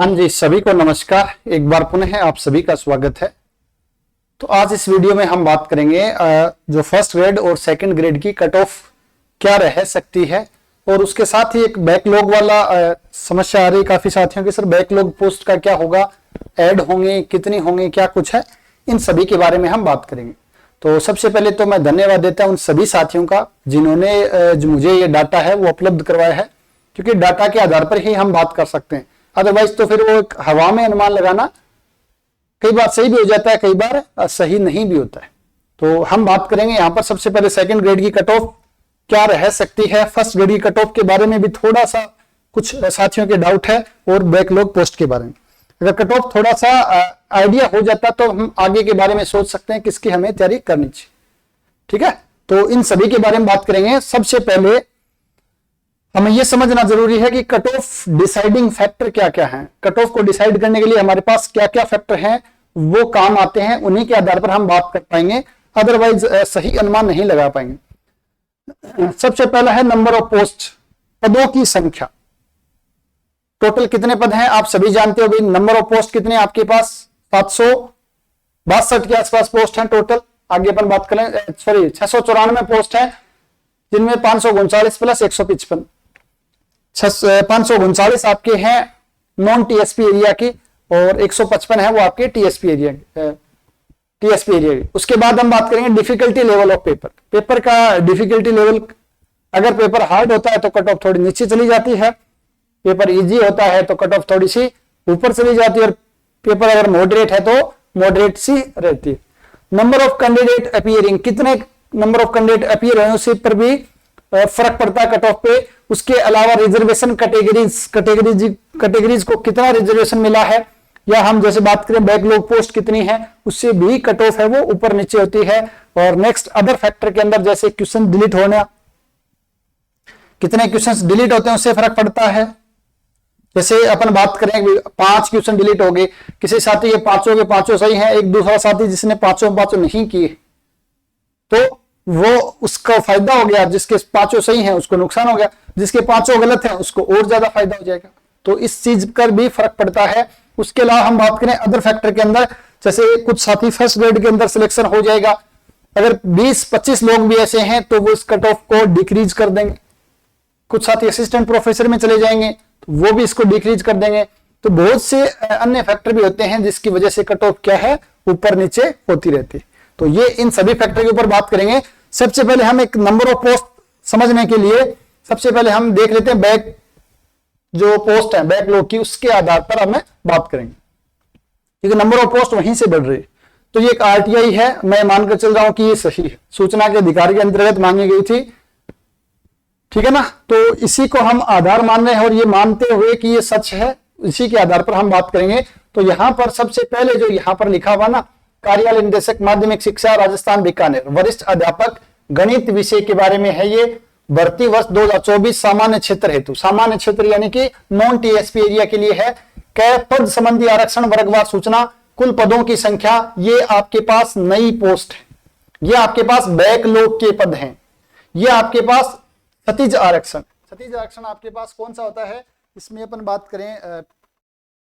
हाँ जी, सभी को नमस्कार। एक बार पुनः आप सभी का स्वागत है। तो आज इस वीडियो में हम बात करेंगे जो फर्स्ट ग्रेड और सेकंड ग्रेड की कट ऑफ क्या रह सकती है, और उसके साथ ही एक बैकलॉग वाला समस्या आ रही काफी साथियों की, सर बैकलॉग पोस्ट का क्या होगा, ऐड होंगे, कितनी होंगे, क्या कुछ है, इन सभी के बारे में हम बात करेंगे। तो सबसे पहले तो मैं धन्यवाद देता हूं उन सभी साथियों का जिन्होंने जो मुझे ये डाटा है वो उपलब्ध करवाया है, क्योंकि डाटा के आधार पर ही हम बात कर सकते हैं। अदरवाइज तो फिर वो एक हवा में अनुमान लगाना कई बार सही भी हो जाता है, कई बार सही नहीं भी होता है। तो हम बात करेंगे यहाँ पर सबसे पहले सेकंड ग्रेड की कट ऑफ क्या रह सकती है, फर्स्ट ग्रेड की कट ऑफ के बारे में भी थोड़ा सा कुछ साथियों के डाउट है, और बैकलॉग पोस्ट के बारे में। अगर कट ऑफ थोड़ा सा आइडिया हो जाता तो हम आगे के बारे में सोच सकते हैं किसकी हमें तैयारी करनी चाहिए। ठीक है, तो इन सभी के बारे में बात करेंगे। सबसे पहले हमें यह समझना जरूरी है कि कट ऑफ डिसाइडिंग फैक्टर क्या क्या है। कट ऑफ को डिसाइड करने के लिए हमारे पास क्या क्या फैक्टर हैं वो काम आते हैं, उन्हीं के आधार पर हम बात कर पाएंगे, अदरवाइज सही अनुमान नहीं लगा पाएंगे। सबसे पहला है नंबर ऑफ पोस्ट, पदों की संख्या। टोटल कितने पद हैं आप सभी जानते हो भाई। नंबर ऑफ पोस्ट कितने आपके पास 762 के आसपास पोस्ट हैं टोटल। आगे अपन बात करें, सॉरी 694 पोस्ट हैं, जिनमें 539 प्लस 155 539 आपके हैं नॉन टीएसपी एरिया की, और 155 है वो आपके टीएसपी एरिया की। उसके बाद हम बात करेंगे difficulty level of paper. Paper का डिफिकल्टी लेवल, अगर पेपर हार्ड होता है तो कट ऑफ थोड़ी नीचे चली जाती है, पेपर इजी होता है तो कट ऑफ थोड़ी सी ऊपर चली जाती है, और पेपर अगर मॉडरेट है तो मॉडरेट सी रहती है। नंबर ऑफ कैंडिडेट अपीयरिंग, कितने नंबर ऑफ कैंडिडेट अपीयर हुए उसी पर भी फर्क पड़ता है कट ऑफ पे। उसके अलावा रिजर्वेशन कैटेगरीज को कितना रिजर्वेशन मिला है, या हम जैसे बात करें बैकलॉग पोस्ट कितनी है, उससे भी कट ऑफ है वो ऊपर नीचे होती है। और नेक्स्ट अदर फैक्टर के अंदर जैसे क्वेश्चन डिलीट होना, कितने क्वेश्चंस डिलीट होते हैं उससे फर्क पड़ता है। जैसे अपन बात करें 5 क्वेश्चन डिलीट हो गए, किसी साथी के पांचों सही हैं, एक दूसरा साथी जिसने पांचों नहीं किए तो वो उसका फायदा हो गया, जिसके 5 सही हैं उसको नुकसान हो गया, जिसके 5 गलत हैं उसको और ज्यादा फायदा हो जाएगा। तो इस चीज पर भी फर्क पड़ता है। उसके अलावा हम बात करें अदर फैक्टर के अंदर, जैसे कुछ साथी फर्स्ट ग्रेड के अंदर सिलेक्शन हो जाएगा, अगर 20-25 लोग भी ऐसे हैं तो वो इस कट ऑफ को डिक्रीज कर देंगे। कुछ साथी असिस्टेंट प्रोफेसर में चले जाएंगे तो वो भी इसको डिक्रीज कर देंगे। तो बहुत से अन्य फैक्टर भी होते हैं जिसकी वजह से कट ऑफ क्या है ऊपर नीचे होती रहती है। तो ये इन सभी फैक्टर के ऊपर बात करेंगे। सबसे पहले हम एक नंबर ऑफ पोस्ट समझने के लिए सबसे पहले हम देख लेते हैं बैक जो पोस्ट है बैकलॉग की, उसके आधार पर हमें बात करेंगे, क्योंकि नंबर ऑफ पोस्ट वहीं से बढ़ रही है। तो ये एक आरटीआई है, मैं मानकर चल रहा हूं कि ये सही है, सूचना के अधिकार के अंतर्गत मांगी गई थी। ठीक है ना, तो इसी को हम आधार मान रहे हैं, और ये मानते हुए कि ये सच है, इसी के आधार पर हम बात करेंगे। तो यहां पर सबसे पहले जो यहां पर लिखा हुआ ना, कार्यालय निदेशक माध्यमिक शिक्षा राजस्थान बीकानेर वरिष्ठ अध्यापक गणित विषय के बारे में है। ये भर्ती वर्ष 2024 सामान्य क्षेत्र हेतु, सामान्य क्षेत्र यानी कि नॉन टीएसपी एरिया के लिए है। कै पद संबंधी आरक्षण वर्गवार सूचना, कुल पदों की संख्या, ये आपके पास नई पोस्ट है, ये आपके पास बैकलॉग के पद हैं, ये आपके पास क्षतिज आरक्षण आपके पास कौन सा होता है, इसमें अपन बात करें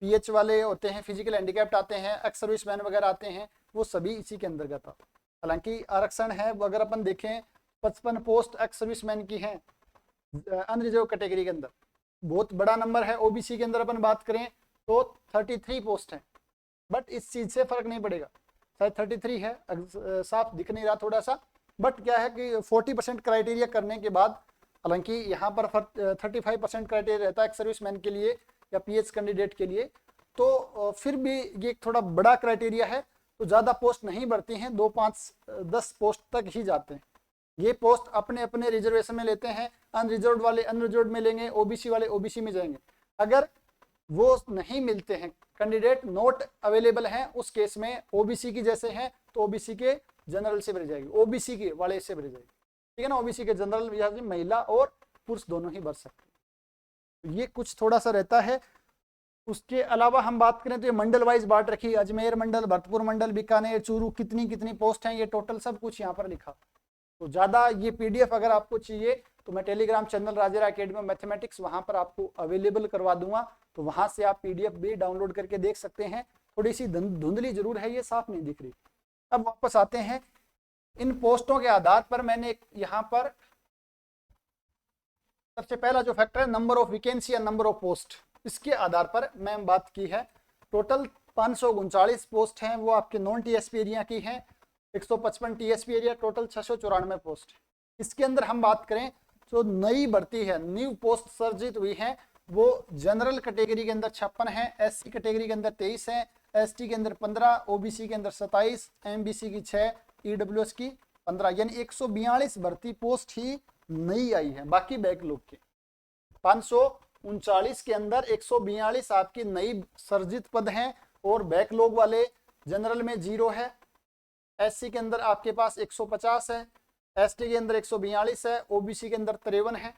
पीएच वाले होते हैं, फिजिकल हैंडीकैप्ड आते हैं, एक्स सर्विसमैन वगैरह आते हैं, वो सभी इसी के अंतर्गत आते हैं। हालांकि आरक्षण है अगर अपन देखें 55 पोस्ट एक्स सर्विसमैन की हैं अनरिजर्व कैटेगरी के अंदर, बहुत बड़ा नंबर है। ओबीसी के अंदर अपन बात करें तो 33 पोस्ट हैं, बट इस चीज से फर्क नहीं पड़ेगा, शायद 33 है, साफ दिख नहीं रहा थोड़ा सा, बट क्या है कि 40% क्राइटेरिया करने के बाद, हालांकि यहाँ पर 35% क्राइटेरिया रहता है एक्स सर्विसमैन के लिए या पीएच कैंडिडेट के लिए, तो फिर भी ये थोड़ा बड़ा क्राइटेरिया है, तो ज्यादा पोस्ट नहीं बढ़ती हैं, 2, 5, 10 पोस्ट तक ही जाते हैं। ये पोस्ट अपने अपने रिजर्वेशन में लेते हैं, अनरिजर्व वाले अनरिजर्व में लेंगे, ओबीसी वाले ओबीसी में जाएंगे। अगर वो नहीं मिलते हैं, कैंडिडेट नॉट अवेलेबल हैं, उस केस में ओबीसी की जैसे हैं तो ओबीसी के जनरल से भरी जाएगी, ओबीसी के वाले से भरी जाएगी। ठीक है ना, ओबीसी के जनरल या महिला और पुरुष दोनों ही भर सकते हैं। ये कुछ थोड़ा सा रहता है। उसके अलावा हम बात करें तो ये मंडल वाइज बांट रखी है, अजमेर मंडल, भरतपुर मंडल, बीकानेर, चूरू, कितनी कितनी पोस्ट हैं, ये टोटल सब कुछ यहाँ पर लिखा। तो ज्यादा ये पीडीएफ अगर आपको चाहिए तो मैं टेलीग्राम चैनल राजेरा एकेडमी मैथमेटिक्स वहां पर आपको अवेलेबल करवा दूंगा, तो वहां से आप पीडीएफ भी डाउनलोड करके देख सकते हैं। थोड़ी सी धुंधली जरूर है, ये साफ नहीं दिख रही। अब वापस आते हैं, इन पोस्टों के आधार पर मैंने यहाँ पर सबसे पहला जो फैक्टर है नंबर ऑफ वैकेंसी या नंबर ऑफ पोस्ट, इसके आधार पर मैं बात की है। टोटल 539 पोस्ट हैं, वो आपके नॉन टीएसपी एरिया की हैं। 155 टीएसपी एरिया, टोटल 694 पोस्ट। इसके अंदर हम बात करें जो नई भर्ती है, न्यू पोस्ट सर्जित हुई है, वो जनरल कैटेगरी के अंदर 56 है, एससी कैटेगरी के अंदर 23 है, एसटी के अंदर 15, ओबीसी के अंदर 27, एमबीसी की 6, ईडब्ल्यूएस की 15, यानी 142 भर्ती पोस्ट ही नई आई है। बाकी बैकलॉग के 539 के अंदर 142 आपकी नई सर्जित पद हैं, और बैकलॉग वाले जनरल में 0 है, एससी के अंदर आपके पास 150 है, एसटी के अंदर 142 है, ओबीसी के अंदर 53 है।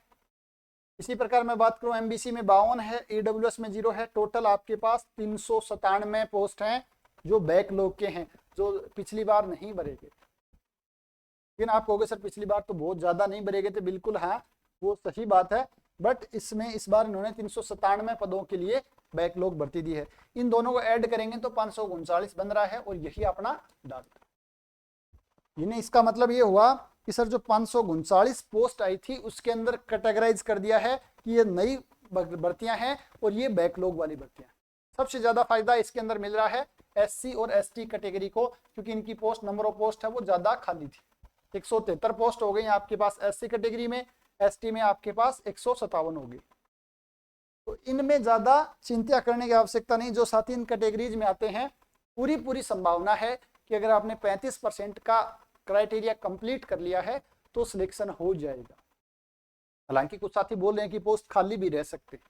इसी प्रकार मैं बात करूं एमबीसी में 52 है, ईडब्ल्यूएस में 0 है। टोटल आपके पास 397 पोस्ट हैं जो बैकलॉग के हैं, जो पिछली बार नहीं भरे गए। लेकिन आप कहोगे सर पिछली बार तो बहुत ज्यादा नहीं भरे गए थे, बिल्कुल हाँ वो सही बात है, बट इसमें इस बार इन्होंने 397 पदों के लिए बैकलॉग भर्ती दी है। इन दोनों को ऐड करेंगे तो 539 बन रहा है, और यही अपना डाटा। यानी इसका मतलब ये हुआ कि सर जो 539 पोस्ट आई थी उसके अंदर कैटेगराइज कर दिया है कि ये नई भर्तियां हैं और ये बैकलॉग वाली भर्तियां। सबसे ज्यादा फायदा इसके अंदर मिल रहा है एससी और एसटी कैटेगरी को, क्योंकि इनकी पोस्ट, नंबर ऑफ पोस्ट है वो ज्यादा खाली थी। 173 पोस्ट हो गई आपके पास एससी कैटेगरी में, एसटी में आपके पास 157 हो गई। तो इनमें ज्यादा चिंता करने की आवश्यकता नहीं। जो साथी इन कैटेगरीज में आते हैं, पूरी संभावना है कि अगर आपने 35% का क्राइटेरिया कंप्लीट कर लिया है तो सिलेक्शन हो जाएगा। हालांकि कुछ साथी बोल रहे हैं कि पोस्ट खाली भी रह सकते हैं,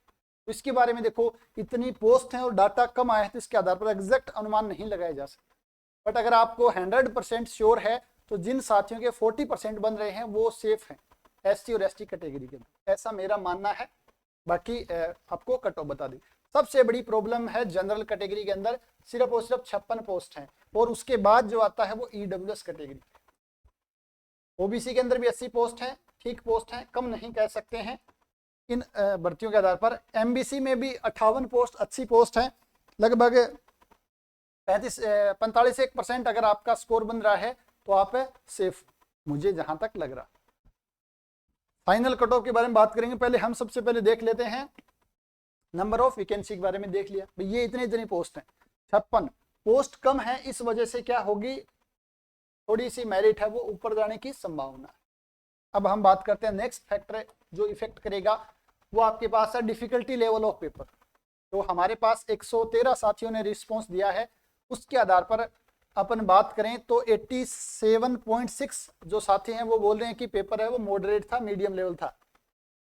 तो इसके बारे में देखो, इतनी पोस्ट हैं और डाटा कम आया है, तो इसके आधार पर एग्जैक्ट अनुमान नहीं लगाया जा सकता। बट अगर आपको 100% श्योर है तो जिन साथियों के 40% बन रहे हैं वो सेफ हैं एससी और एसटी कैटेगरी के अंदर, ऐसा मेरा मानना है। बाकी आपको कट ऑफ बता दें। सबसे बड़ी प्रॉब्लम है जनरल कैटेगरी के अंदर सिर्फ और सिर्फ 56 पोस्ट हैं, और उसके बाद जो आता है वो ईडब्ल्यूएस कैटेगरी। ओबीसी के अंदर भी 80 पोस्ट हैं, ठीक पोस्ट हैं, कम नहीं कह सकते हैं इन भर्तियों के आधार पर। एमबीसी में भी 58 पोस्ट, अच्छी पोस्ट है, लगभग 45% अगर आपका स्कोर बन रहा है तो आप सेफ, मुझे जहां तक लग रहा। फाइनल कट ऑफ के बारे में बात करेंगे। पहले हम सबसे पहले देख लेते हैं नंबर ऑफ वैकेंसी के बारे में। देख लिया ये इतनी पोस्ट है, 56 पोस्ट कम है, इस वजह से क्या होगी, थोड़ी सी मेरिट है वो ऊपर जाने की संभावना है। अब हम बात करते हैं नेक्स्ट फैक्टर जो इफेक्ट करेगा, वो आपके पास है डिफिकल्टी लेवल ऑफ पेपर। तो हमारे पास 113 साथियों ने रिस्पॉन्स दिया है, उसके आधार पर अपन बात करें तो 87.6 जो साथी हैं वो बोल रहे हैं कि पेपर है वो मॉडरेट था, मीडियम लेवल था।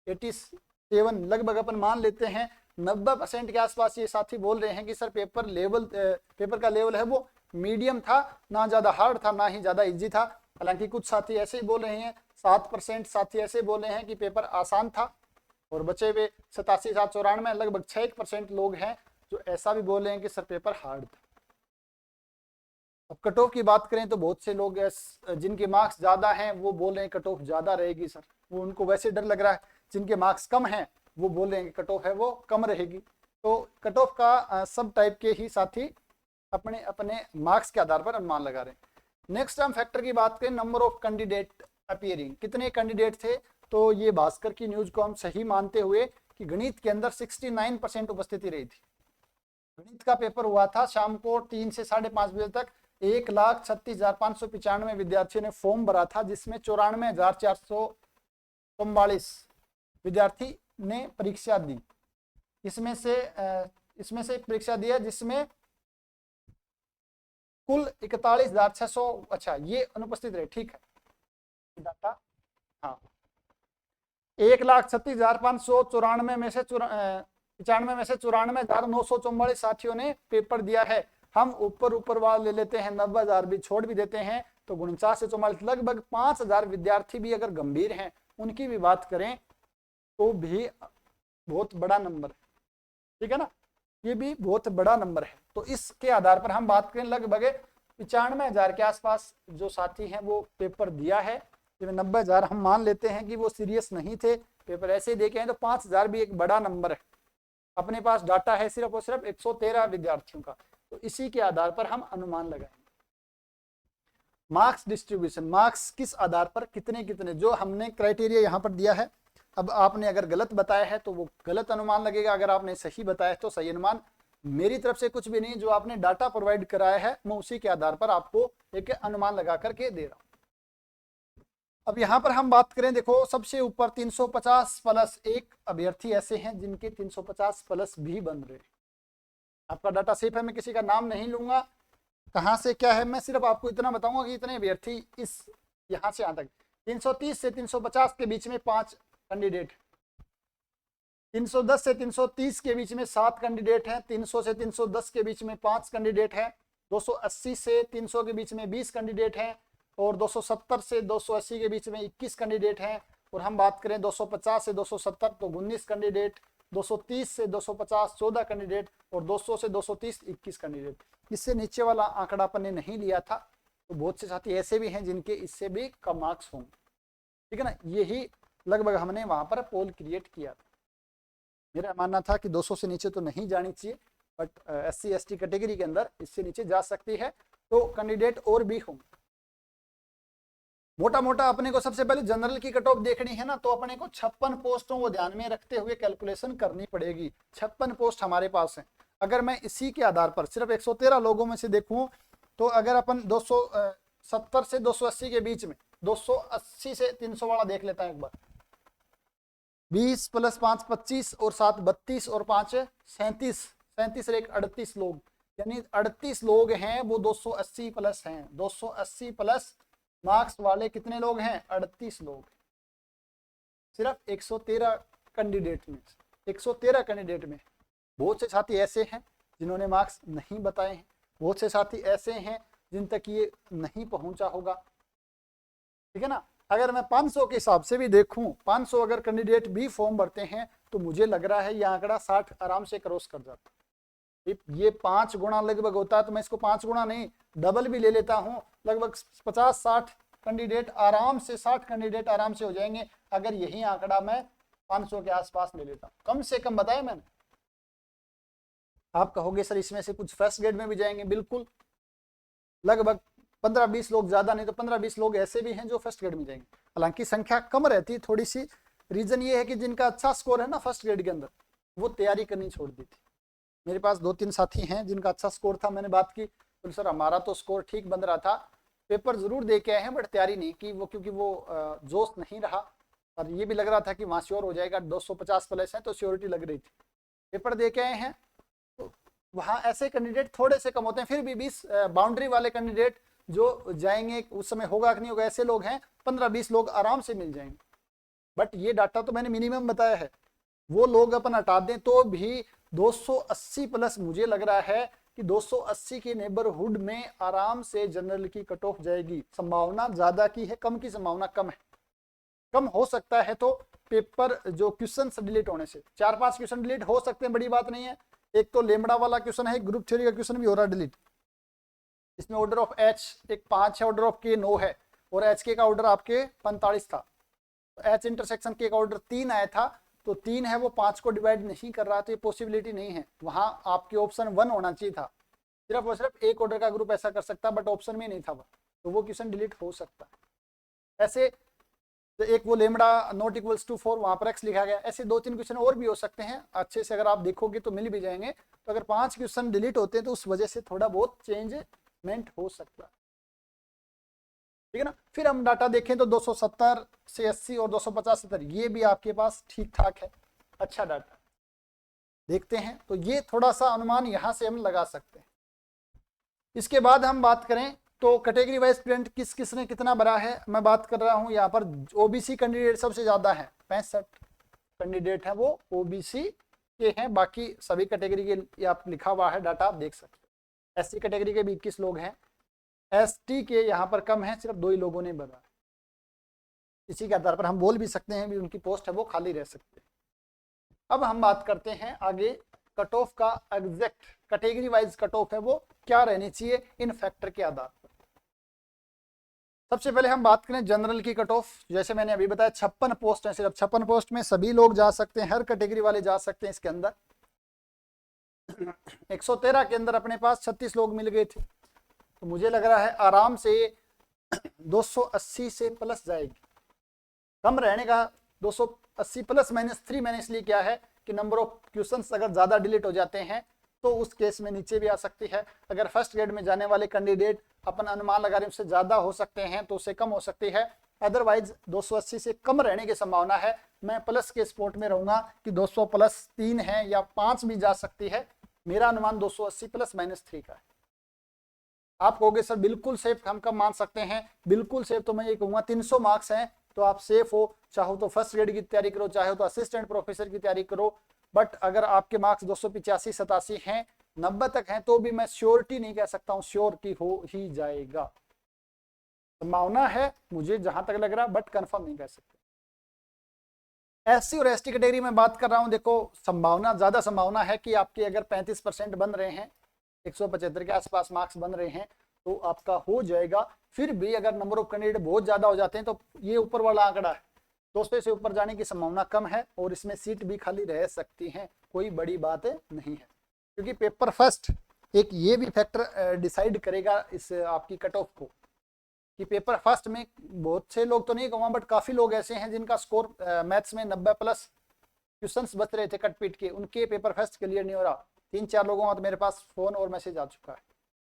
87 लगभग अपन मान लेते हैं 90% के आसपास ये साथी बोल रहे हैं कि सर पेपर का लेवल है वो मीडियम था, ना ज्यादा हार्ड था ना ही ज्यादा इजी था। हालांकि कुछ साथी ऐसे ही बोल रहे हैं, 7% साथी ऐसे बोल रहे हैं कि पेपर आसान था, और बचे हुए 87, 794 लगभग 6% लोग हैं जो ऐसा भी बोल रहे हैं कि सर पेपर हार्ड था। अब कट ऑफ की बात करें तो बहुत से लोग जिनके मार्क्स ज्यादा हैं वो बोल रहे हैं कट ऑफ ज्यादा रहेगी सर, वो उनको वैसे डर लग रहा है। जिनके मार्क्स कम हैं वो बोल रहे हैं कि कट ऑफ है वो कम रहेगी। तो कट ऑफ का सब टाइप के ही साथी अपने अपने मार्क्स के आधार पर अनुमान लगा रहे हैं। नेक्स्ट हम फैक्टर की बात करें, नंबर ऑफ कैंडिडेट अपीयरिंग, कितने कैंडिडेट थे। तो ये भास्कर की न्यूज को हम सही मानते हुए कि गणित के अंदर 69% उपस्थिति रही थी। गणित का पेपर हुआ था शाम को 3 से 5:30 बजे तक। 1,36,595 विद्यार्थियों ने फॉर्म भरा था, जिसमें 94,444 विद्यार्थी ने परीक्षा दी। इसमें से परीक्षा दिया जिसमें कुल 41,600, अच्छा ये अनुपस्थित रहे, ठीक है डाटा, हाँ 1,36,594 में से 94,944 साथियों ने पेपर दिया है। हम ऊपर वाला ले लेते हैं, 90,000 भी छोड़ भी देते हैं, तो 49 से 44 लगभग 5,000 विद्यार्थी भी अगर गंभीर हैं उनकी भी बात करें तो भी बहुत बड़ा नंबर है, ठीक है ना, ये भी बहुत बड़ा नंबर है। तो इसके आधार पर हम बात करें लगभग 95,000 के आसपास जो साथी हैं वो पेपर दिया है, 90,000 हम मान लेते हैं कि वो सीरियस नहीं थे, पेपर ऐसे ही देखे हैं, तो 5,000 भी एक बड़ा नंबर है। अपने पास डाटा है सिर्फ और सिर्फ 113 विद्यार्थियों का, तो इसी के आधार पर हम अनुमान लगाएंगे। मार्क्स डिस्ट्रीब्यूशन, मार्क्स किस आधार पर कितने कितने, जो हमने क्राइटेरिया यहाँ पर दिया है। अब आपने अगर गलत बताया है तो वो गलत अनुमान लगेगा, अगर आपने सही बताया तो सही अनुमान। मेरी तरफ से कुछ भी नहीं, जो आपने डाटा प्रोवाइड कराया है मैं उसी के आधार पर आपको एक अनुमान लगा करके दे रहा हूं। अब यहाँ पर हम बात करें, देखो सबसे ऊपर 350 प्लस 1 अभ्यर्थी ऐसे हैं जिनके 350 प्लस भी बन रहे। आपका डाटा सेफ है, मैं किसी का नाम नहीं लूंगा, कहाँ से क्या है, मैं सिर्फ आपको इतना बताऊंगा कि इतने अभ्यर्थी इस यहाँ से यहाँ तक 330 से 350 के बीच में 5 कैंडिडेट, 310 से 330 के बीच में 7 कैंडिडेट हैं, 300 से 310 के बीच में 5 कैंडिडेट हैं, 280 से 300 के बीच में 20 कैंडिडेट हैं, और 270 से 280 के बीच में 21 कैंडिडेट हैं। और हम बात करें 250 से 270 तो 19 कैंडिडेट, 230 से 250 14 कैंडिडेट, और 200 से 230 21 कैंडिडेट। इससे नीचे वाला आंकड़ा अपन ने नहीं लिया था, तो बहुत से साथी ऐसे भी हैं जिनके इससे भी कम मार्क्स होंगे, ठीक है ना। यही लगभग हमने वहां पर पोल क्रिएट किया था। मेरा मानना था कि 200 से नीचे तो नहीं जानी चाहिए, बट SC ST कैटेगरी के अंदर इससे नीचे जा सकती है, तो कैंडिडेट और भी होंगे। मोटा मोटा अपने को सबसे पहले जनरल की कट ऑफ देखनी है ना, तो अपने को 56 पोस्टों को ध्यान में रखते हुए कैलकुलेशन करनी पड़ेगी। 56 पोस्ट हमारे पास हैं। अगर मैं इसी के आधार पर सिर्फ 113 लोगों में से देखूं, तो अगर अपन 270 से 280 के बीच में 280 से 300 वाला देख लेता है एक बार, 20 प्लस 5 25 और 7 32 और 5 37, 37 और 1 38 लोग, यानी 38 लोग हैं वो 280 प्लस हैं। 280 प्लस मार्क्स वाले कितने लोग हैं? 38 लोग, सिर्फ 113 कैंडिडेट में। 113 कैंडिडेट में बहुत से साथी ऐसे हैं जिन्होंने मार्क्स नहीं बताए हैं, बहुत से साथी ऐसे हैं जिन तक ये नहीं पहुंचा होगा, ठीक है ना। अगर मैं 500 के हिसाब से भी देखूं, 500 अगर कैंडिडेट भी फॉर्म भरते हैं, तो मुझे लग रहा है ये आंकड़ा 60 आराम से क्रॉस कर जाता है। ये 5 गुना लगभग होता है, तो मैं इसको 5 गुना नहीं डबल भी ले लेता हूं, लगभग 50-60 कैंडिडेट आराम से, 60 कैंडिडेट आराम से हो जाएंगे, अगर यही आंकड़ा मैं 500 के आसपास ले लेता हूं। कम से कम बताया मैंने। आप कहोगे सर इसमें से कुछ फर्स्ट ग्रेड में भी जाएंगे, बिल्कुल, लगभग 15-20 लोग, ज्यादा नहीं तो 15-20 लोग ऐसे भी हैं जो फर्स्ट ग्रेड में जाएंगे। हालांकि संख्या कम रहती है थोड़ी सी, रीजन ये है कि जिनका अच्छा स्कोर है ना फर्स्ट ग्रेड के अंदर, वो तैयारी करनी छोड़ दी थी। मेरे पास 2-3 साथी हैं जिनका अच्छा स्कोर था, मैंने बात की, तो सर हमारा तो स्कोर ठीक बन रहा था, पेपर जरूर दे के आए हैं बट तैयारी नहीं की, वो क्योंकि वो जोश नहीं रहा, और ये भी लग रहा था कि वहाँ श्योर हो जाएगा, 250 प्लस है तो श्योरिटी लग रही थी। पेपर दे के आए हैं तो वहाँ ऐसे कैंडिडेट थोड़े से कम होते हैं, फिर भी 20 बाउंड्री वाले कैंडिडेट जो जाएंगे, उस समय होगा कि नहीं होगा, ऐसे लोग हैं 15-20 लोग आराम से मिल जाएंगे। बट ये डाटा तो मैंने मिनिमम बताया है, वो लोग अपन हटा दें तो भी 280 प्लस मुझे लग रहा है कि 280 के नेबरहुड में आराम से जनरल की कट ऑफ जाएगी। संभावना ज्यादा की है, कम की संभावना कम है। कम हो सकता है तो पेपर जो क्वेश्चन डिलीट होने से, 4-5 क्वेश्चन डिलीट हो सकते हैं, बड़ी बात नहीं है। एक तो लेमड़ा वाला क्वेश्चन है, ग्रुप थ्योरी का क्वेश्चन भी हो रहा है डिलीट, इसमें ऑर्डर ऑफ एच एक 5 है, ऑर्डर ऑफ के 9 है, और एच के का ऑर्डर आपके 45 था, एच इंटरसेक्शन के का ऑर्डर 3 आया था, तो 3 है वो 5 को डिवाइड नहीं कर रहा, तो ये पॉसिबिलिटी नहीं है। वहां आपके ऑप्शन 1 होना चाहिए था, सिर्फ और सिर्फ एक ऑर्डर का ग्रुप ऐसा कर सकता, बट ऑप्शन में नहीं था वो, तो वो क्वेश्चन डिलीट हो सकता है। ऐसे तो एक वो लेमड़ा नॉट इक्वल्स टू 4 वहां पर एक्स लिखा गया, ऐसे 2-3 क्वेश्चन और भी हो सकते हैं, अच्छे से अगर आप देखोगे तो मिल भी जाएंगे। तो अगर 5 क्वेश्चन डिलीट होते हैं तो उस वजह से थोड़ा बहुत चेंजमेंट हो सकता है, ठीक है ना। फिर हम डाटा देखें तो 270 से 80 और 250-70 ये भी आपके पास ठीक ठाक है, अच्छा डाटा देखते हैं, तो ये थोड़ा सा अनुमान यहां से हम लगा सकते हैं। इसके बाद हम बात करें तो कैटेगरी वाइज स्टूडेंट किस किस ने कितना भरा है, मैं बात कर रहा हूं यहाँ पर ओबीसी कैंडिडेट सबसे ज्यादा है, 65 कैंडिडेट है वो ओबीसी के हैं, बाकी सभी कैटेगरी के आप लिखा हुआ है डाटा आप देख सकते हैं। एससी कैटेगरी के भी 21 लोग हैं, एसटी के यहाँ पर कम है, सिर्फ 2 ही लोगों ने भरा। इसी के आधार पर हम बोल भी सकते हैं भी उनकी पोस्ट है वो खाली रह सकते हैं। अब हम बात करते हैं आगे कट ऑफ का, exact category wise cut off है वो क्या रहनी चाहिए इन फैक्टर के आधार पर। सबसे पहले हम बात करें जनरल की कट ऑफ। जैसे मैंने अभी बताया 56 पोस्ट है, सिर्फ 56 पोस्ट में सभी लोग जा सकते हैं, हर कैटेगरी वाले जा सकते हैं इसके अंदर। 113 के अंदर अपने पास 36 लोग मिल गए थे, तो मुझे लग रहा है आराम से 280 से प्लस जाएगी। कम रहने का 280 प्लस -3 मैंने इसलिए किया है कि नंबर ऑफ क्वेश्चंस अगर ज़्यादा डिलीट हो जाते हैं तो उस केस में नीचे भी आ सकती है। अगर फर्स्ट ग्रेड में जाने वाले कैंडिडेट अपन अनुमान लगा रहे हैं उससे ज़्यादा हो सकते हैं तो उससे कम हो सकती है, अदरवाइज 280 से कम रहने की संभावना है। मैं प्लस के स्पोर्ट में रहूंगा कि 200 प्लस 3 है या 5 भी जा सकती है। मेरा अनुमान 280 प्लस -3 का है। आप कहोगे सर बिल्कुल सेफ हम कब मान सकते हैं? बिल्कुल सेफ तो मैं ये कहूँगा 300 मार्क्स हैं तो आप सेफ हो, चाहो तो फर्स्ट ग्रेड की तैयारी करो, चाहे तो असिस्टेंट प्रोफेसर की तैयारी करो। बट अगर आपके मार्क्स 285-87 हैं, 90 तक हैं, तो भी मैं श्योरिटी नहीं कह सकता हूँ श्योर की हो ही जाएगा। संभावना है मुझे जहां तक लग रहा, बट कंफर्म नहीं कह सकते। एससी और एसटी कैटेगरी में बात कर रहा हूं, देखो संभावना ज्यादा संभावना है कि आपके अगर 35% बन रहे हैं, 175 के आसपास मार्क्स बन रहे हैं तो आपका हो जाएगा। फिर भी अगर नंबर ऑफ कैंडिडेट बहुत ज्यादा हो जाते हैं तो ये ऊपर वाला आंकड़ा है, 200 से ऊपर जाने की संभावना कम है और इसमें सीट भी खाली रह सकती है, कोई बड़ी बात नहीं है। क्योंकि पेपर फर्स्ट एक ये भी फैक्टर डिसाइड करेगा इस आपकी कट ऑफ को कि पेपर फर्स्ट में बहुत से लोग तो नहीं कहूँगा बट काफी लोग ऐसे हैं जिनका स्कोर मैथ्स में 90 प्लस क्वेश्चंस बच रहे थे कट पीट के, उनके पेपर फर्स्ट क्लियर नहीं हो रहा। 3-4 लोगों का तो मेरे पास फोन और मैसेज आ चुका है,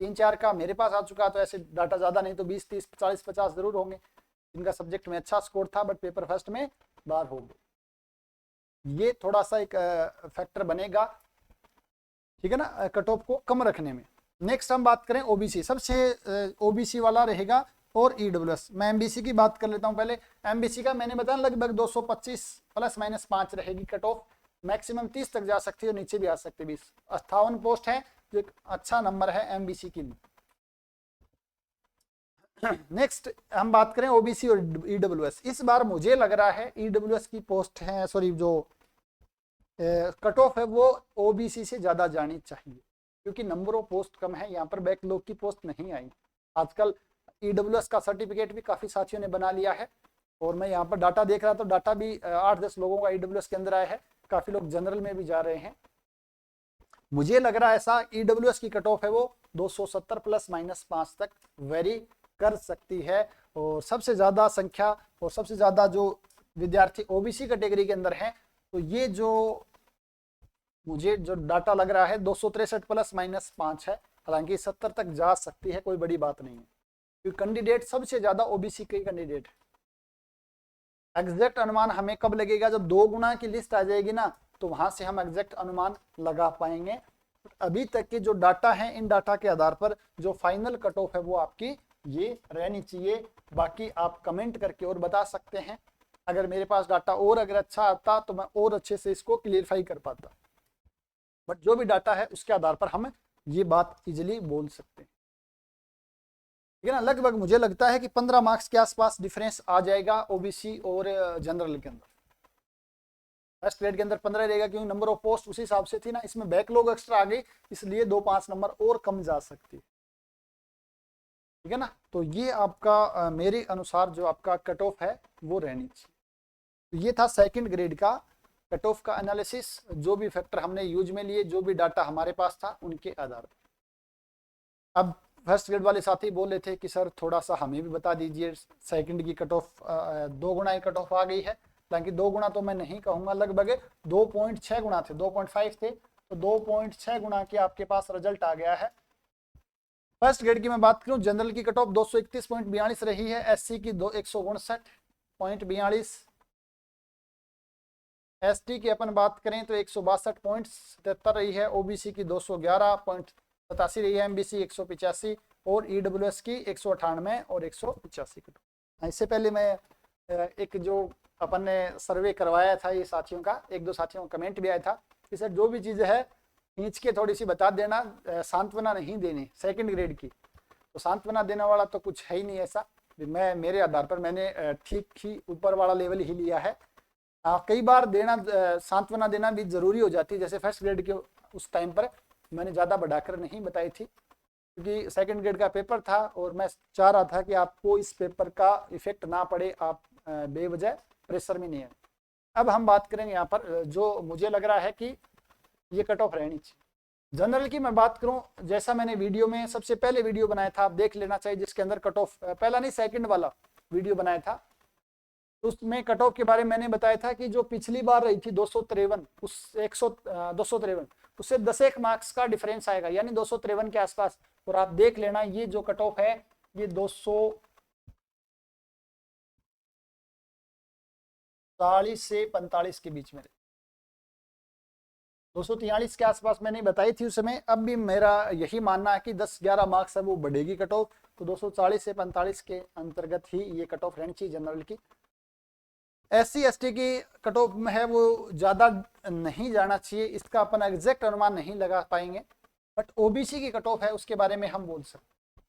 3-4 का मेरे पास आ चुका है। तो ऐसे डाटा ज्यादा नहीं तो 20, 30, 40, 50 जरूर होंगे जिनका सब्जेक्ट में अच्छा स्कोर था बट पेपर फर्स्ट में बाहर हो गए। ये थोड़ा सा एक फैक्टर बनेगा, ठीक है ना, कट ऑफ को कम रखने में। नेक्स्ट हम बात करें ओबीसी, सबसे ओबीसी वाला रहेगा और ईडब्ल्यूएस। मैं एमबीसी की बात कर लेता हूं पहले। एमबीसी का मैंने बताया लगभग 225 प्लस -5 रहेगी कट ऑफ, मैक्सिमम 30 तक जा सकती है और नीचे भी आ सकती है 20। 58 पोस्ट है जो एक अच्छा नंबर है एमबीसी के लिए। नेक्स्ट हम बात करें ओबीसी और ईडब्ल्यूएस। इस बार मुझे लग रहा है ईडब्ल्यूएस की पोस्ट है, सॉरी जो कट ऑफ है वो ओबीसी से ज्यादा जानी चाहिए क्योंकि नंबर ऑफ पोस्ट कम है, यहाँ पर बैकलॉग की पोस्ट नहीं आई। आजकल ईडब्ल्यूएस का सर्टिफिकेट भी काफी साथियों ने बना लिया है और मैं यहाँ पर डाटा देख रहा था, डाटा भी 8-10 लोगों का ईडब्ल्यूएस के अंदर आया है, काफी लोग जनरल में भी जा रहे हैं। मुझे लग रहा है ऐसा ईडब्ल्यूएस की कट ऑफ है वो 270 प्लस -5 तक वेरी कर सकती है। और सबसे ज्यादा संख्या और सबसे ज्यादा जो विद्यार्थी ओबीसी कैटेगरी के अंदर हैं, तो ये जो मुझे जो डाटा लग रहा है 263 प्लस -5 है, हालांकि 70 तक जा सकती है, कोई बड़ी बात नहीं है क्योंकि कैंडिडेट सबसे ज्यादा ओबीसी के कैंडिडेट है। एग्जैक्ट अनुमान हमें कब लगेगा? जब 2 गुना की लिस्ट आ जाएगी ना, तो वहां से हम एग्जैक्ट अनुमान लगा पाएंगे। अभी तक के जो डाटा है, इन डाटा के आधार पर जो फाइनल कट ऑफ है वो आपकी ये रहनी चाहिए। बाकी आप कमेंट करके और बता सकते हैं, अगर मेरे पास डाटा और अगर अच्छा आता तो मैं और अच्छे से इसको क्लियरफाई कर पाता, बट जो भी डाटा है उसके आधार पर हम ये बात इजिली बोल सकते हैं, ठीक है ना। लगभग मुझे लगता है कि 15 मार्क्स के आसपास डिफरेंस आ जाएगा ओबीसी और जनरल के अंदर। फर्स्ट ग्रेड के अंदर 15 रहेगा क्योंकि नंबर ऑफ पोस्ट उसी हिसाब से थी ना, इसमें बैकलॉग एक्स्ट्रा आ गई इसलिए 2-5 नंबर और कम जा सकती है, ठीक है ना। तो ये आपका मेरे अनुसार जो आपका कट ऑफ है वो रहनी चाहिए। तो ये था सेकंड ग्रेड का कट ऑफ का एनालिसिस, जो भी फैक्टर हमने यूज में लिए, जो भी डाटा हमारे पास था उनके आधार पर। अब फर्स्ट ग्रेड वाले साथी बोल रहे थे कि सर थोड़ा सा हमें भी बता दीजिए, सेकंड की कट ऑफ 2 गुना की कट ऑफ आ गई है, हालांकि 2 गुना तो मैं नहीं कहूंगा, लगभग 2.6 गुना थे, 2.5 थे, तो 2.6 गुना के आपके पास रिजल्ट आ गया है। फर्स्ट ग्रेड की मैं बात करूं, जनरल की कट ऑफ 231.42 रही है, एससी की 159.42, एसटी की अपन बात करें तो 162.77 रही है, ओबीसी की 211.87 रही है, एमबीसी 185 और ईडब्ल्यूएस की 198 और 185 कट ऑफ। इससे पहले मैं एक जो अपन ने सर्वे करवाया था ये साथियों का, 1-2 साथियों का कमेंट भी आया था कि सर जो भी चीज़ें है खींच के थोड़ी सी बता देना, सांत्वना नहीं देनी सेकंड ग्रेड की। तो सांत्वना देने वाला तो कुछ है ही नहीं ऐसा, मैं मेरे आधार पर मैंने ठीक ही ऊपर वाला लेवल ही लिया है। कई बार देना सांत्वना देना भी जरूरी हो जाती है, जैसे फर्स्ट ग्रेड के उस टाइम पर मैंने ज़्यादा बढ़ाकर नहीं बताई थी, क्योंकि सेकंड ग्रेड का पेपर था और मैं चाह रहा था कि आपको इस पेपर का इफेक्ट ना पड़े, आप बेवजह प्रेशर में नहीं है। अब हम बात करेंगे यहाँ पर जो मुझे लग रहा है कि ये कट ऑफ रहनी चाहिए। जनरल की मैं बात करूं, जैसा मैंने वीडियो में सबसे पहले वीडियो बनाया था, आप देख लेना चाहिए, जिसके अंदर कट ऑफ, पहला नहीं सेकंड वाला वीडियो बनाया था, उसमें कट ऑफ के बारे में मैंने बताया था कि जो पिछली बार रही थी 253, उस 253 उससे 10 मार्क्स का डिफरेंस आएगा, यानी 253 के आसपास। और आप देख लेना ये जो कट ऑफ है ये 240 से 45 के बीच में, 243 के आसपास मैंने बताई थी उस समय। अब भी मेरा यही मानना है कि 10-11 मार्क्स है वो बढ़ेगी कट ऑफ, तो 240 से 45 के अंतर्गत ही ये कट ऑफ रहनी चाहिए जनरल की। SC/ST की कट ऑफ में है वो ज़्यादा नहीं जाना चाहिए, इसका अपन एग्जैक्ट अनुमान नहीं लगा पाएंगे, बट OBC की कट ऑफ है उसके बारे में हम बोल सकते।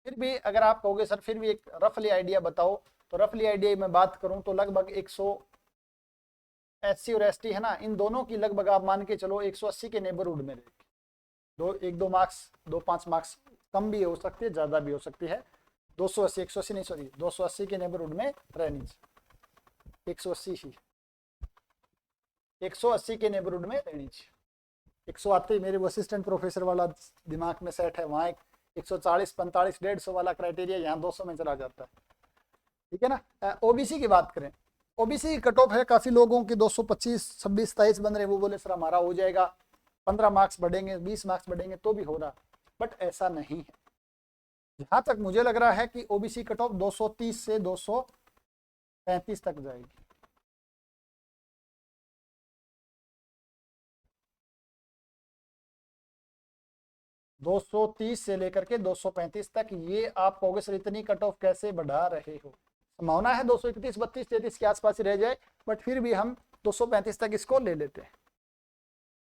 फिर भी अगर आप कहोगे सर फिर भी एक रफली आइडिया बताओ, तो रफली आइडिया में बात करूं तो लगभग 100 SC और ST है ना, इन दोनों की लगभग आप मान के चलो 180 के नेबरहुड में रहेगी। 1-2 मार्क्स, 2-5 मार्क्स कम भी हो सकती है, ज़्यादा भी हो सकती है। 280, 180 नहीं सॉरी 280 के नेबरहुड में रहनी चाहिए, 180 ही 180 के नेबरहुड में रहनी चाहिए। 100 आते ही मेरे वो असिस्टेंट प्रोफेसर वाला दिमाग में सेट है, वहाँ 140, 45, 150 वाला क्राइटेरिया यहाँ 200 में चला जाता है, ठीक है ना। OBC की बात करें, OBC की कट ऑफ है, काफी लोगों की 225, 26, 27 बन रहे, वो बोले सर हमारा हो जाएगा, 15 मार्क्स बढ़ेंगे, 20 मार्क्स बढ़ेंगे तो भी हो रहा, बट ऐसा नहीं है। जहां तक मुझे लग रहा है कि OBC कट ऑफ 230 से 235 तक जाएगी। $230 से लेकर के 235 तक, ये आप कहोगे सर इतनी कट ऑफ कैसे बढ़ा रहे हो। संभावना है 231, 32, 33 के आसपास ही रह जाए, बट फिर भी हम 235 तक इसको ले लेते हैं।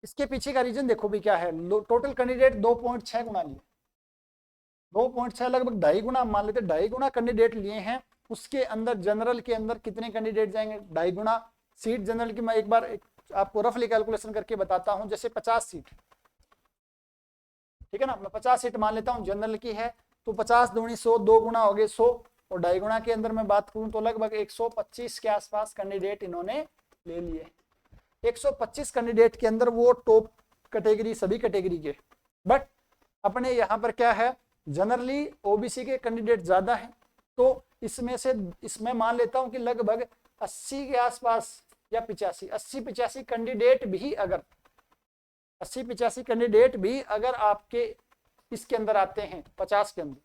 इसके पीछे का रीजन देखो भी क्या है, टोटल कैंडिडेट 2.6 गुना लिए, 2.6 लगभग 2.5 गुना मान लेते, 2.5 गुना कैंडिडेट लिए हैं। उसके अंदर जनरल के अंदर कितने कैंडिडेट जाएंगे, 2.5 गुना सीट जनरल की। मैं एक बार आपको रफली कैलकुलेशन करके बताता हूं, जैसे 50 सीट, ठीक है ना, मैं 50 सीट मान लेता हूं जनरल की है, तो 50 दूनी 100, 2 गुना हो गए 100, और 2.5 गुना के अंदर मैं बात करूं तो लगभग 125 के आसपास कैंडिडेट इन्होंने ले लिए। 125 कैंडिडेट के अंदर वो टॉप कैटेगरी, सभी कैटेगरी के, बट अपने यहाँ पर क्या है, जनरली OBC के कैंडिडेट ज्यादा हैं, तो इसमें मान लेता हूं कि लगभग 80 के आसपास या 85 कैंडिडेट भी अगर 80-85 कैंडिडेट भी अगर आपके इसके अंदर आते हैं 50 के अंदर,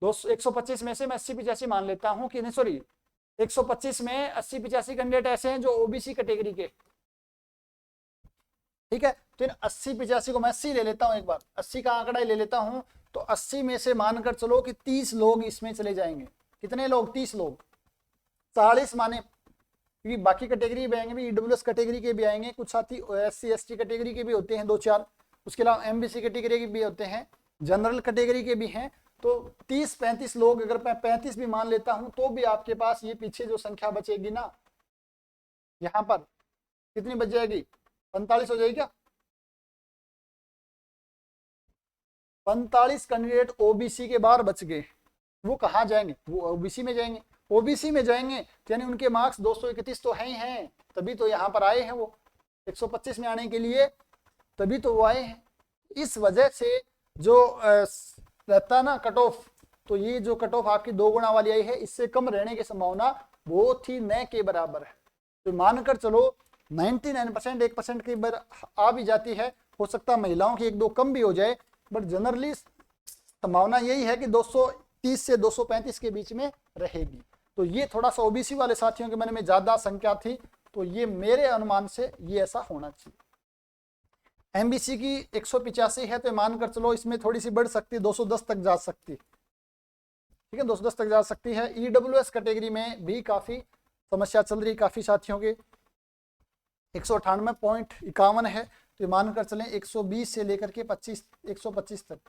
125 में से मैं 80-85 मान लेता हूं कि नहीं सॉरी 125 में 80-85 कैंडिडेट ऐसे हैं जो OBC कैटेगरी के, ठीक है। तो इन 80-85 को मैं 80 ले लेता हूं, एक बार 80 का आंकड़ा ही ले लेता हूं, तो 80 में से मानकर चलो कि 30 लोग इसमें चले जाएंगे। कितने लोग, 30 लोग, 40 माने, क्योंकि बाकी कैटेगरी भी आएंगे, भी EWS कैटेगरी के भी आएंगे, कुछ साथी SC/ST कैटेगरी के भी होते हैं 2-4, उसके अलावा MBC कैटेगरी के भी होते हैं, जनरल कैटेगरी के भी हैं, तो 30-35 लोग, अगर मैं 35 भी मान लेता हूं तो भी आपके पास ये पीछे जो संख्या बचेगी ना, यहाँ पर कितनी बच जाएगी, 45 हो जाएगी क्या, 45 कैंडिडेट OBC के बाहर बच गए। वो कहाँ जाएंगे, वो OBC में जाएंगे। OBC में जाएंगे यानी उनके मार्क्स 231 तो हैं ही हैं, तभी तो यहाँ पर आए हैं, वो 125 में आने के लिए तभी तो वो आए हैं। इस वजह से जो रहता ना कट ऑफ, तो ये जो कट ऑफ आपकी 2 गुना वाली आई है, इससे कम रहने की संभावना बहुत ही न के बराबर है। तो मानकर चलो 99%, 1% की बार आ भी जाती है, हो सकता है महिलाओं की 1-2 कम भी हो जाए, बट जनरली संभावना यही है कि 230 से 235 के बीच में रहेगी। तो ये थोड़ा सा OBC वाले साथियों के मन में ज्यादा संख्या थी, तो ये मेरे अनुमान से ये ऐसा होना चाहिए। MBC की 185 है, तो मानकर चलो इसमें थोड़ी सी बढ़ सकती है, 210 तक जा सकती है, ठीक है, 210 तक जा सकती है। EWS कैटेगरी में भी काफी समस्या चल रही काफी साथियों के, 198.51 है, तो मानकर चलें 120 से लेकर के 125 तक,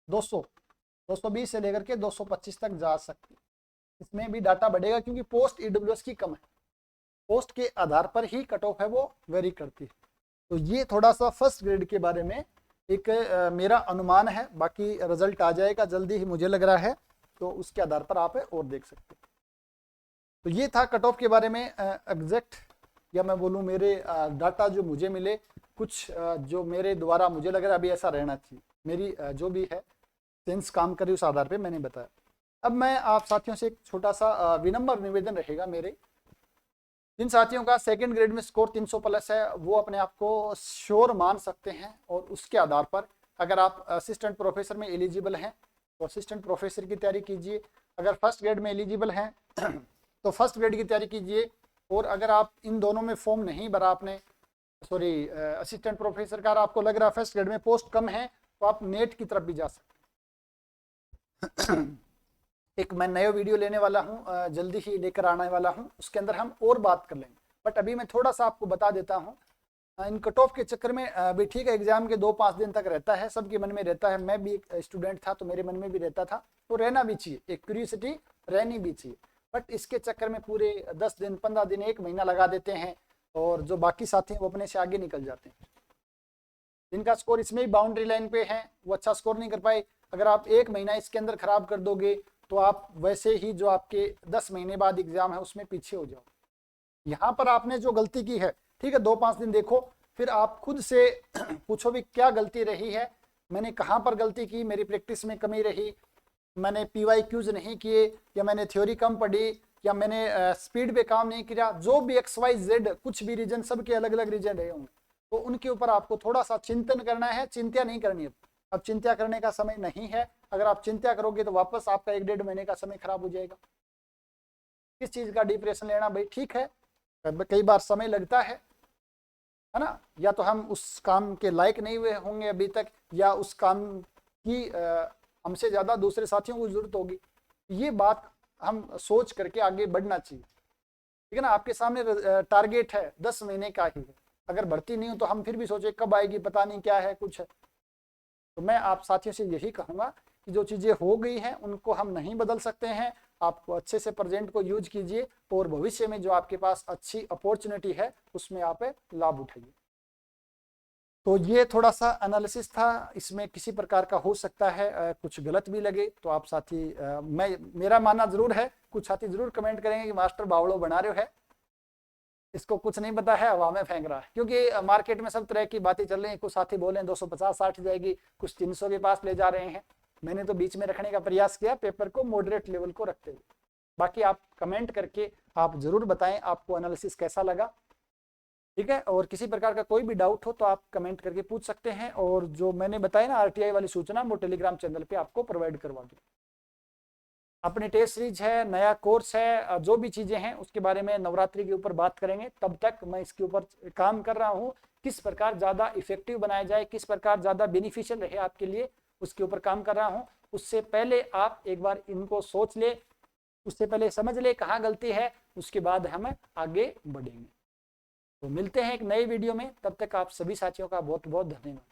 220 से लेकर के 225 तक जा सकती है। इसमें भी डाटा बढ़ेगा क्योंकि पोस्ट EWS की कम है, पोस्ट के आधार पर ही कट ऑफ है वो वेरी करती है। तो ये थोड़ा सा फर्स्ट ग्रेड के बारे में एक मेरा अनुमान है, बाकी रिजल्ट आ जाएगा जल्दी ही मुझे लग रहा है, तो उसके आधार पर आप और देख सकते हैं। तो ये था कट ऑफ के बारे में एग्जैक्ट, या मैं बोलूँ मेरे डाटा जो मुझे मिले, कुछ जो मेरे द्वारा मुझे लग रहा है अभी ऐसा रहना चाहिए, मेरी जो भी है सेंस काम करी उस आधार पे मैंने बताया। अब मैं आप साथियों से एक छोटा सा विनम्र निवेदन रहेगा मेरे, जिन साथियों का सेकंड ग्रेड में स्कोर 300 प्लस है वो अपने आप को श्योर मान सकते हैं, और उसके आधार पर अगर आप असिस्टेंट प्रोफेसर में एलिजिबल हैं तो असिस्टेंट प्रोफेसर की तैयारी कीजिए, अगर फर्स्ट ग्रेड में एलिजिबल हैं तो फर्स्ट ग्रेड की तैयारी कीजिए, और अगर आप इन दोनों में फॉर्म नहीं भरा आपने, सॉरी असिस्टेंट प्रोफेसर का आपको लग रहा है फर्स्ट ग्रेड में पोस्ट कम है, तो आप नेट की तरफ भी जा सकते हैं। एक मैं नया वीडियो लेने वाला हूं, जल्दी ही लेकर आने वाला हूं, उसके अंदर हम और बात कर लेंगे, बट अभी मैं थोड़ा सा आपको बता देता हूं। इन कट ऑफ के चक्कर में भी ठीक है, एग्जाम के 2-5 दिन तक रहता है, सबके मन में रहता है, मैं भी एक स्टूडेंट था तो मेरे मन में भी रहता था, तो रहना भी चाहिए, एक क्यूरियोसिटी रहनी भी चाहिए, बट इसके चक्कर में पूरे 10 दिन 15 दिन 1 महीना लगा देते हैं, और जो बाकी साथी हैं वो अपने से आगे निकल जाते हैं। जिनका स्कोर इसमें ही बाउंड्री लाइन पे है वो अच्छा स्कोर नहीं कर पाए, अगर आप 1 महीना इसके अंदर खराब कर दोगे तो आप वैसे ही जो आपके 10 महीने बाद एग्जाम है उसमें पीछे हो जाओ। यहाँ पर आपने जो गलती की है, ठीक है 2-5 दिन देखो, फिर आप खुद से पूछो भी क्या गलती रही है, मैंने कहाँ पर गलती की, मेरी प्रैक्टिस में कमी रही, मैंने PYQs नहीं किए, या मैंने थ्योरी कम पढ़ी, या मैंने स्पीड पे काम नहीं किया, जो भी XYZ कुछ भी रीजन, सबके अलग अलग रीजन रहे होंगे, तो उनके ऊपर आपको थोड़ा सा चिंतन करना है, चिंता नहीं करनी है। अब चिंता करने का समय नहीं है, अगर आप चिंता करोगे तो वापस आपका 1-1.5 महीने का समय खराब हो जाएगा। किस चीज का डिप्रेशन लेना भाई, ठीक है कई बार समय लगता है ना, या तो हम उस काम के लायक नहीं हुए होंगे अभी तक, या उस काम की हमसे ज्यादा दूसरे साथियों को जरूरत होगी, ये बात हम सोच करके आगे बढ़ना चाहिए, ठीक है ना। आपके सामने टारगेट है 10 महीने का ही है, अगर भर्ती नहीं हो तो हम फिर भी सोचे कब आएगी पता नहीं क्या है कुछ है, तो मैं आप साथियों से यही कहूंगा कि जो चीजें हो गई हैं उनको हम नहीं बदल सकते हैं, आपको अच्छे से प्रेजेंट को यूज कीजिए, और भविष्य में जो आपके पास अच्छी अपॉर्चुनिटी है उसमें आप लाभ उठाइए। तो ये थोड़ा सा एनालिसिस था, इसमें किसी प्रकार का हो सकता है कुछ गलत भी लगे तो आप साथी मेरा मानना जरूर है, कुछ साथी जरूर कमेंट करेंगे कि मास्टर बावड़ो बना रहे हो है, इसको कुछ नहीं पता है, हवा में फेंक रहा है, क्योंकि मार्केट में सब तरह की बातें चल रही हैं, कुछ साथी बोले 250-60 जाएगी, कुछ 300 के पास ले जा रहे हैं, मैंने तो बीच में रखने का प्रयास किया, पेपर को मॉडरेट लेवल को रखते हुए। बाकी आप कमेंट करके आप जरूर बताएं आपको एनालिसिस कैसा लगा, ठीक है, और किसी प्रकार का कोई भी डाउट हो तो आप कमेंट करके पूछ सकते हैं, और जो मैंने बताया ना RTI वाली सूचना वो टेलीग्राम चैनल पे आपको प्रोवाइड करवा दूँ। अपनी टेस्ट सीरीज है, नया कोर्स है, जो भी चीजें हैं उसके बारे में नवरात्रि के ऊपर बात करेंगे, तब तक मैं इसके ऊपर काम कर रहा हूँ, किस प्रकार ज्यादा इफेक्टिव बनाया जाए, किस प्रकार ज्यादा बेनिफिशियल रहे आपके लिए, उसके ऊपर काम कर रहा हूँ। उससे पहले आप एक बार इनको सोच ले, उससे पहले समझ ले कहाँ गलती है, उसके बाद हम आगे बढ़ेंगे। तो मिलते हैं एक नए वीडियो में, तब तक आप सभी साथियों का बहुत बहुत धन्यवाद।